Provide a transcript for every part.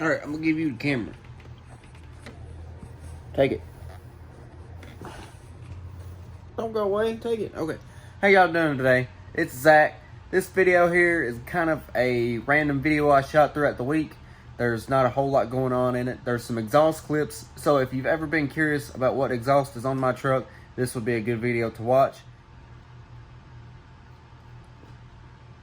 Alright, I'm gonna give you the camera. Take it. Don't go away, take it. Okay. How y'all doing today? It's Zach. This video here is kind of a random video I shot throughout the week. There's not a whole lot going on in it. There's some exhaust clips, so if you've ever been curious about what exhaust is on my truck, this would be a good video to watch.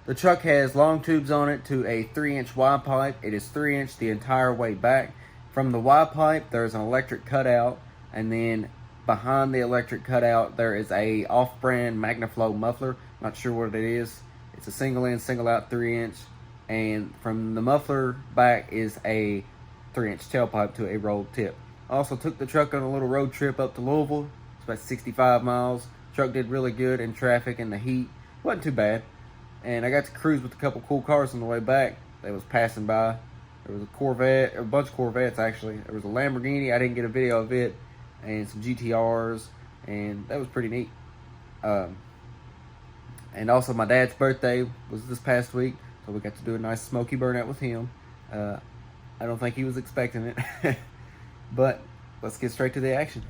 The truck has long tubes on it to a 3-inch Y pipe. It is 3-inch the entire way back. From the Y pipe, there's an electric cutout, and then behind the electric cutout, there is a off-brand Magnaflow muffler. Not sure what it is. It's a single in, single out 3-inch. And from the muffler back is a 3-inch tailpipe to a rolled tip. I also took the truck on a little road trip up to Louisville. It's about 65 miles. Truck did really good in traffic and the heat. Wasn't too bad. And I got to cruise with a couple cool cars on the way back that was passing by. There was a Corvette, a bunch of Corvettes actually. There was a Lamborghini, I didn't get a video of it, and some GTRs, and that was pretty neat. And also my dad's birthday was this past week, so we got to do a nice smoky burnout with him. I don't think he was expecting it, but let's get straight to the action.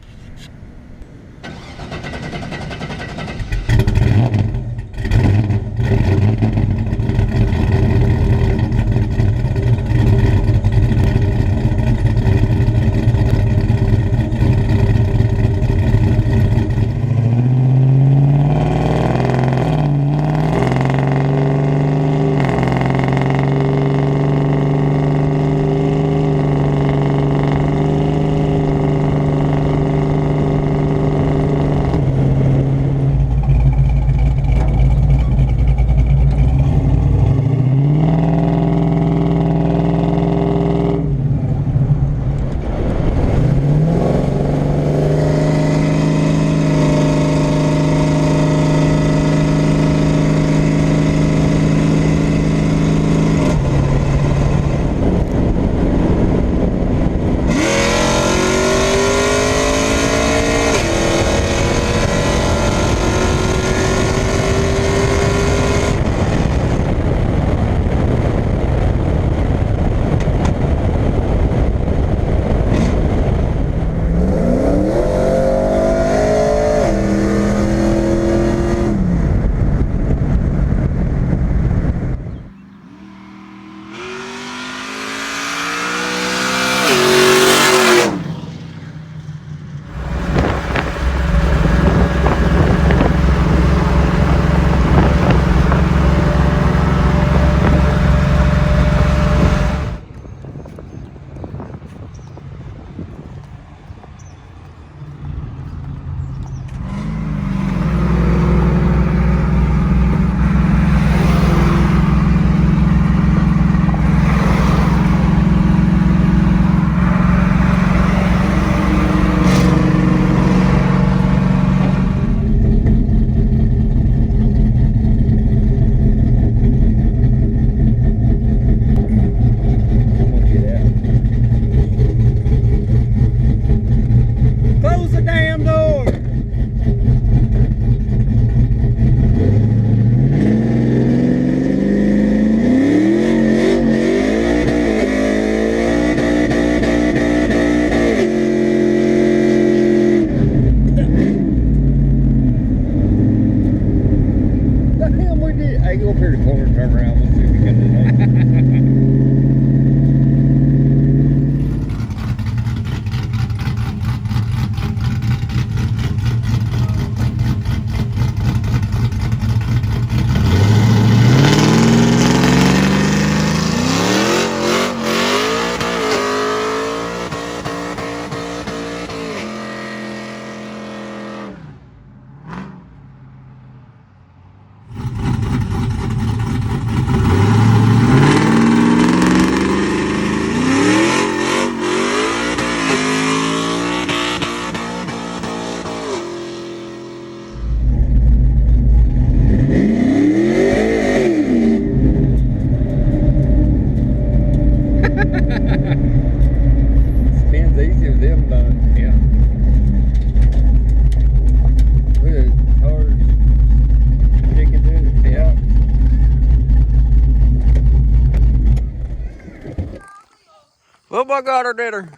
Oh my God, I did her.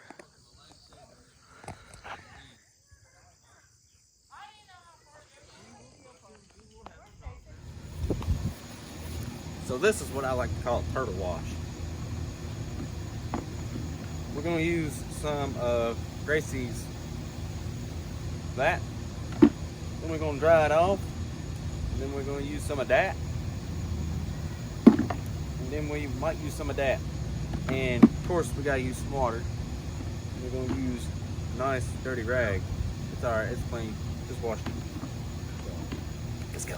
So this is what I like to call a turtle wash. We're gonna use some of Gracie's that. Then we're gonna dry it off. And then we're gonna use some of that. And then we might use some of that. And of course we gotta use some water. And we're gonna use a nice dirty rag. It's alright, it's clean. Just wash it. Let's go.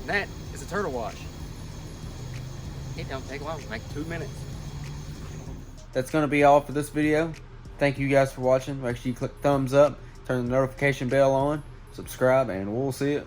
That is a turtle wash. It don't take long, like 2 minutes. That's going to be all for this video. Thank you guys for watching. Make sure you click thumbs up, turn the notification bell on, subscribe, and we'll see you